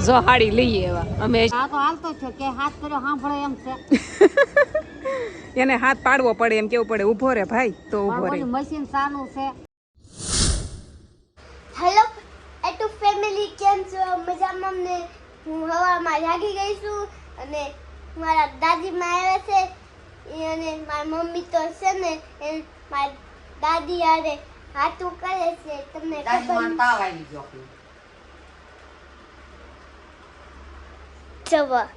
જો હાડી લઈએ એવા અમે આ તો હાલતો છે કે હાથ કર્યો સાંભળે એમ છે. એને હાથ પાડવો પડે એમ કેવું પડે ઊભો રે ભાઈ તો ઊભો રે. મશીન સાનું છે. હેલો એટુ ફેમિલી કેમ છો? મજામાં ને હું હવામાં જાગી ગઈ છું અને મારા દાદીમાં આવ્યા છે અને મારી મમ્મી તો છે ને એ મારી દાદી આરે હાથું કરે છે. તમને ખબર ચવા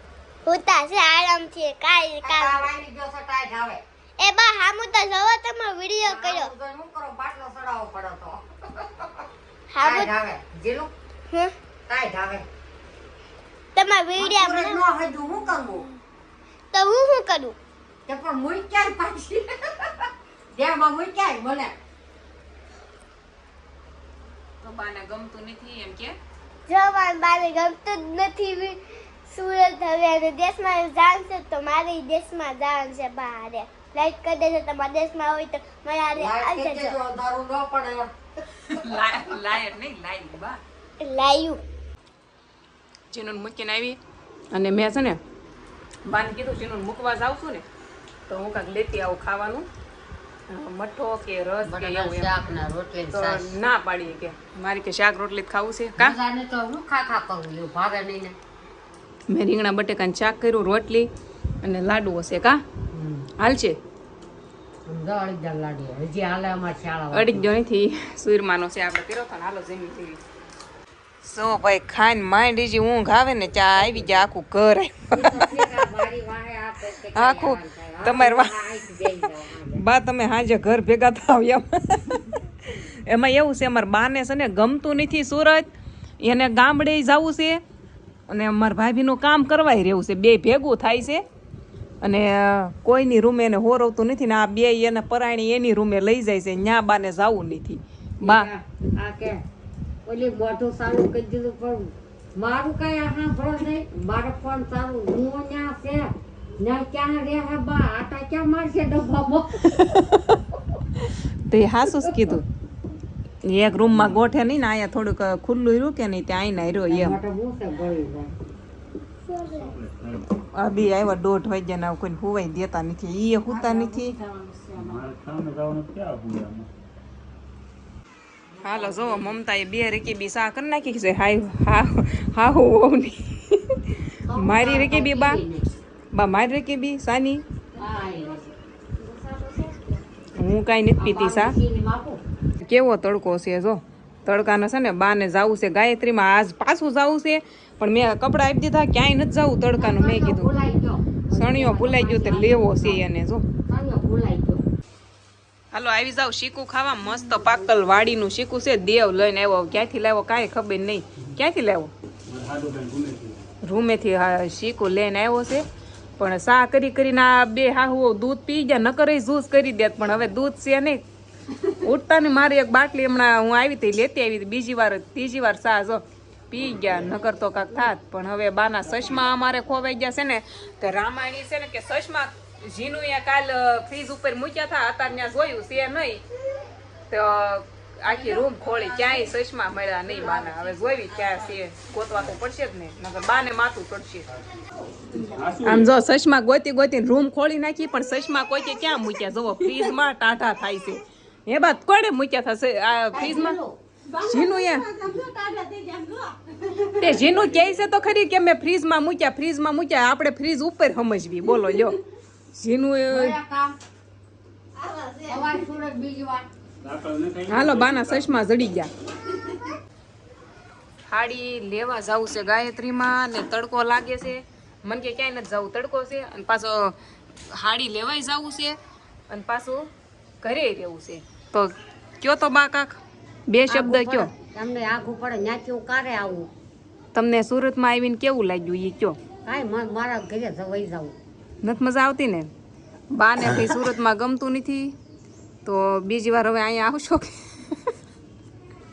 હોતા છે આરામથી કાઈ કામ એ બા હામુ તો જવો તમે વિડિયો કર્યો હું કરો બાટલો સડાવો પડો તો હામુ ધાવે જીલું હે કાઈ ધાવે તમે વિડિયો નો હજુ હું કરવું તો હું શું કરું તે પણ મુઈ ક્યાં પાછી દેમાં મુઈ ક્યાં મને તો બાને ગમતું નથી એમ કે જવાન બાને ગમતું જ નથી. સુરત હવે અને દેશમાં જાણ છે તો મારે દેશમાં જાણ છે બારે લાઈક કરી દેજો. તમારા દેશમાં હોય તો મારે આવજો. દારૂ ન પડે લાયર નહીં લાઈ બા લાયું ચીનું મૂકીને આવી અને મેં છે ને બાને કીધું ચીનું મૂકવા જાઉં છું ને તો હું કાંઈક લેતી આવું ખાવાનું મઠો કે રસ કે એવું શાક ના રોટલી તો ના પાડીએ કે મારી કે શાક રોટલી જ ખાવું છે કા જાને તો હું ખા કરું એવું ભાવે નહીં ને. મેં રીંગણા બટેકાનું શાક કર્યું રોટલી અને લાડુ હશે કા હાલ છે અડીજા લાડી હજી હાલે અમાર શાળા અડીક જો નથી સુરમાનો છે આપણે કર્યો તો ને હાલો જમી થઈ સો ભાઈ ખાઈને માંડ જે ઊંઘ આવે ને ચા આવી જાય આખું ઘર આખું તમારે બા તમે હાજે ઘર ભેગા થાવ એમાં એવું છે અમારા બાને છે ને ગમતું નથી સુરત એને ગામડે જવું છે અને અમારા ભાભીનું કામ કરવાય રહેવું છે બે ભેગું થાય છે અને કોઈની રૂમે એને હોરવતું નથી ને આ બે એને પરાણી એની રૂમે લઈ જાય છે ન્યા બાને જવું નથી બા આ કે ઓલી મોઢું સારું કરી દીધું પણ મારું કઈ આ ભરો નહીં મારો ફોન સારું હું ન્યા છે ન્યા ક્યાં રે હે બા આટા ક્યાં મારશે ડબ્બામાં તે હાસું જ કીધું એક રૂમમાં ગોઠે નહીં ને અહીંયા થોડુંક ખુલ્લું રહ્યું કે નહીં ત્યાં આવીને રહ્યો એમ બી આવ્યા 1:30 વાગ્યાના કોઈ હુવાઈ દેતા નથી એ હુતા નથી. હાલો જો મમતાએ 2 રેકેબી સા કરી નાખી છે હા હોવની મારી રેકેબી બા મારી રેકેબી સાની હું કાંઈ નથી પીતી સા. કેવો તડકો છે જો તડકાનો છે ને બાને જવું છે ગાયત્રીમાં આજ પાછું જવું છે પણ મેં કપડાં આપી દીધા ક્યાંય નથી જવું તડકાનું મેં કીધું સણિયો ભૂલાઈ ગયો તે લેવો છે એને જો હાલો આવી જાવ શીકું ખાવા મસ્ત પાકલ વાડીનું શીકું છે દેવ લઈને આવ્યો ક્યાંથી લાવ્યો કાંઈ ખબર નહીં ક્યાંથી લાવ્યો રૂમેથી શીકું લઈને આવ્યો છે પણ સા કરીને આ બે હાહુ દૂધ પી ગયા નકર જ્યુસ કરી દેત પણ હવે દૂધ છે નહીં ઉઠતા ને મારી એક બાટલી હમણાં હું આવી હતી લેતી આવી હતી ત્રીજી વાર સા જો પી ગયા નકર તો કાંક થાત પણ હવે બાના સસમા અમારે ખોવાઈ ગયા છે ને તો રામાયણી છે ને કે સસમા જીનું કાલ ફ્રીજ ઉપર મૂક્યા હતા અત્યારે ત્યાં જોયું છે નહીં તો આખી રૂમ ખોળી ક્યાંય સસમા મળ્યા નહીં બાના હવે જોઈ ક્યાં છે ગોતવા તો પડશે જ ને નકર બાને માથું ચડશે. આમ જો સસમા ગોતીને રૂમ ખોલી નાખી પણ સસમા કોઈ ક્યાં મૂક્યા જોવો ફ્રીજમાં ટાટા થાય છે એ બાદ કોને મૂક્યા થશે આ ફ્રીજમાં જીનું તે જીનું કહે છે તો ખરી કે મેં ફ્રીજમાં મૂક્યા આપણે ફ્રીજ ઉપર સમજવી બોલો લ્યો જીનું હાલો બાના સસમા જડી ગયા. હાડી લેવા જવું છે ગાયત્રીમાં ને તડકો લાગે છે મને કે ક્યાંય નથી જવું તડકો છે અને પાછો હાડી લેવાય જવું છે અને પાછું ઘરે રહેવું છે તો કયો તો બા કાક 2 શબ્દ કયો તમને આઘું પડે ન્યાથી હું કારે આવું તમને સુરતમાં આવીને કેવું લાગ્યું એ કયો કાંઈ મારા ઘરે જવાઈ જાઉં નથી મજા આવતી ને બાને કઈ સુરતમાં ગમતું નથી તો બીજી વાર હવે અહીંયા આવશો કે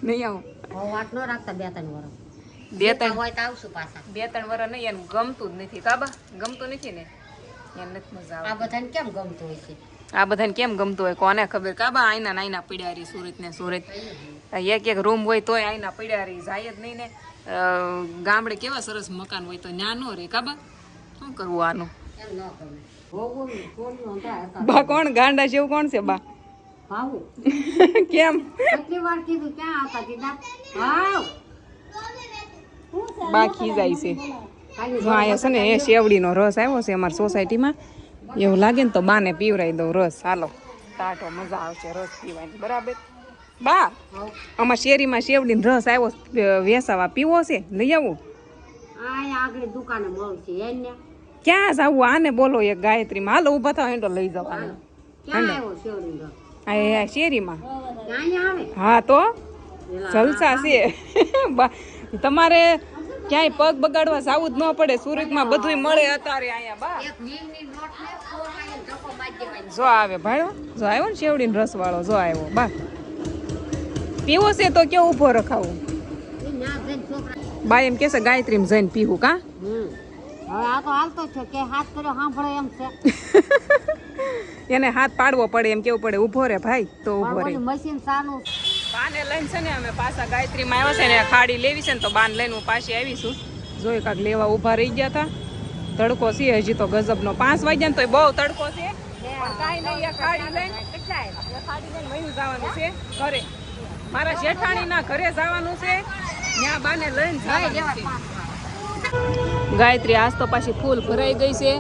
નહીં આવો વાત ન રાખતા 2-3 2-3 વર્ષ હોય તો આવશું પાછા 2-3 વર્ષ નહીં એને ગમતું જ નથી કાબા ગમતું નથી ને એને નથી મજા આવે. આ બધાને કેમ ગમતું હોય છે આ બધાને કેમ ગમતું હોય કોને ખબર કાબા આઈના નાઈના પીડ્યા રહી સુરત એક રૂમ હોય તોય આઈના પીડ્યા રહી જાય જ નહીં ને ગામડે કેવા સરસ મકાન હોય તો ન્યા નો રે કાબા શું કરવું આનું એમ ન કરે ભોગવું ને કોણનું થાય હતા બા કોણ ગાંડા જેવું કોણ છે બા ભાવું કેમ કેટલી વાર કીધું ક્યાં હતા કીધા ભાવ બા ખીજાય છે જો અહીંયા છે ને એ શેવડીનો રસ આવ્યો છે અમારી સોસાયટીમાં એવું લાગે ને તો બાને પીવરાઈ દઉં રસ હાલો ટાટો મજા આવશે રસ પીવાની બરાબર બા અમાર શેરીમાં શેવડીનો રસ આવ્યો વેસાવા પીવો છે લઈ આવું આ આગળ દુકાને મળશે એને ક્યાં જવું આને બોલો એક ગાયત્રીમાં હાલો ઊભા થાવ હેંડો લઈ જાવ આને ક્યાં આવ્યો શેવડીનો આ શેરીમાં ક્યાં આવે હા તો જલસા છે તમારે ક્યાંય પગ બગાડવા જાવું જ ન પડે સુરતમાં બધુંય મળે અત્યારે અહીંયા બા એક નીમની નોટ ને ફોરવાળી ધક્કો મારી દેવાની જો આવે ભાડો જો આવ્યો ને શેવડીનો રસ વાળો જો આવ્યો બા પીવો છે તો કેવું ઊભો રખાવું એ ના જઈને છોકરા બા એમ કહેશે ગાયત્રીમાં જઈને પીવું કા હવે આ તો હાલતો છે કે હાથ કર્યો સાંભળો એમ છે એને હાથ પાડવો પડે એમ કેવું પડે ઊભો રે ભાઈ તો ઊભો રે પણ મશીન સાનું બાને લઈને છે ને અમે પાછા ગાયત્રીમાં આવ્યા છે ને ખાડી લેવી છે ને તો બાને લઈને હું પાછી આવીશું જોઈ કાંક લેવા ઊભા રહી ગયા હતા તડકો છે હજી તો ગજબનો 5 વાગ્યા ને તો બહુ તડકો છે પણ કાંઈ નહીં આ ખાડી લઈને ખાડી લઈને વયું જવાનું છે ઘરે મારા જેઠાણીના ઘરે જવાનું છે ત્યાં બાને લઈને જવાનું છે ગાયત્રી આજ તો પાછી ફૂલ ભરાઈ ગઈ છે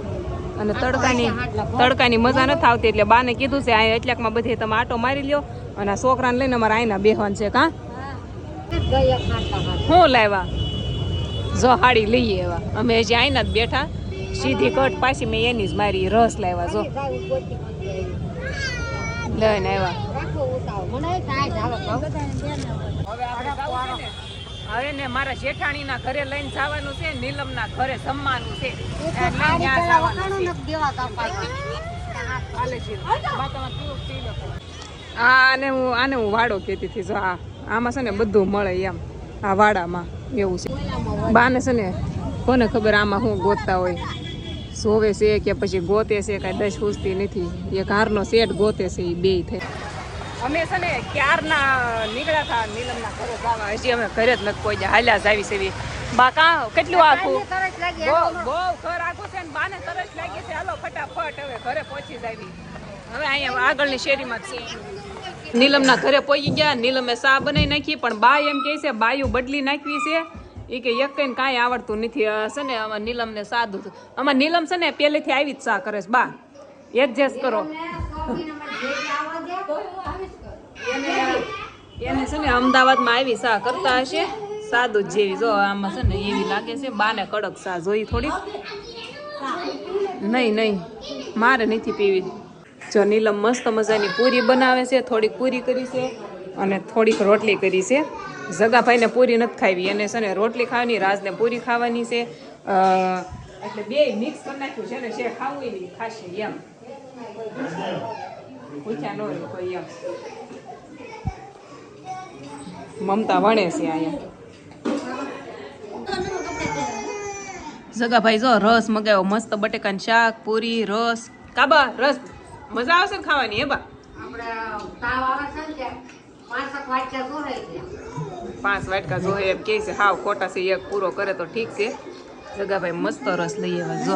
અને તડકાની મજા નથી આવતી એટલે બાને કીધું છે આ એટલાકમાં બધે તમે આટો મારી લ્યો અને આ છોકરાને લઈને અમારે આઈના બેહવાન છે કા શું લાવ્યા જો હાડી લઈએ એવા અમે હજી આઈના જ બેઠા સીધી કટ પાછી મેં એની જ મારી રસ લાવ્યા જો લઈને આવ્યા હવે ને મારા જેઠાણીના ઘરે લઈને જવાનું છે નીલમના ઘરે જમવાનું છે આને હું વાડો કહેતી હતી જો આમાં છે ને બધું મળે એમ આ વાડામાં એવું છે બાને છે ને કોને ખબર આમાં શું ગોતતા હોય સોવે છે કે પછી ગોતે છે કાંઈ દસ પૂછતી નથી એક હારનો સેટ ગોતે છે એ બે થઈ અમે છે ને ક્યારના નીકળ્યા હતા નીલમના ઘરે જવા હજી અમે ઘરે જ નથી કોઈ હાલ્યા જ આવી છે બા કા કેટલું આખું બહુ ઘર આખું છે ને બાને તરસ લાગી છે હાલો ફટાફટ હવે ઘરે પહોંચી જ આવી હવે અહીંયા આગળની શેરીમાં જ છે નીલમના ઘરે પહોંચી ગયા નીલમે ચા બનાવી નાખી પણ બા એમ કહે છે બાયું બદલી નાખવી છે એ કે એક કઈ કાંઈ આવડતું નથી છે ને અમારે નીલમને સાદું અમારે નીલમ છે ને પહેલેથી આવી જ ચા કરે છે બા એડજસ્ટ કરો એને છે ને અમદાવાદમાં આવી ચા કરતા હશે સાદું જ જેવી જો આમાં છે ને એવી લાગે છે બાને કડક ચા જોઈ થોડીક નહીં મારે નથી પીવી જો નીલમ મસ્ત મજાની પૂરી બનાવે છે થોડીક પૂરી કરી છે અને થોડીક રોટલી કરી છે જગાભાઈને પૂરી નથી ખાવી એને છે ને રોટલી ખાવાની રાજને પૂરી ખાવાની છે એટલે બે મિક્સ કરી નાખ્યું છે ને છે ખાવું એની ખાશે એમ પૂછ્યા ન હોય કોઈ એમ મમતા વણે છે અહીંયા જગાભાઈ જો રસ મગાવ્યો મસ્ત બટેકાનું શાક પૂરી રસ કાબા રસ મજા આવશે ને ખાવાની હે બા આપણે તાવ આવે છે ને 5 વાટકા જોહે 5 વાટકા જોહે એમ કે છે હાવ ખોટા છે એક પૂરો કરે તો ઠીક છે જગાભાઈ મસ્ત રસ લઈ આવ્યા જો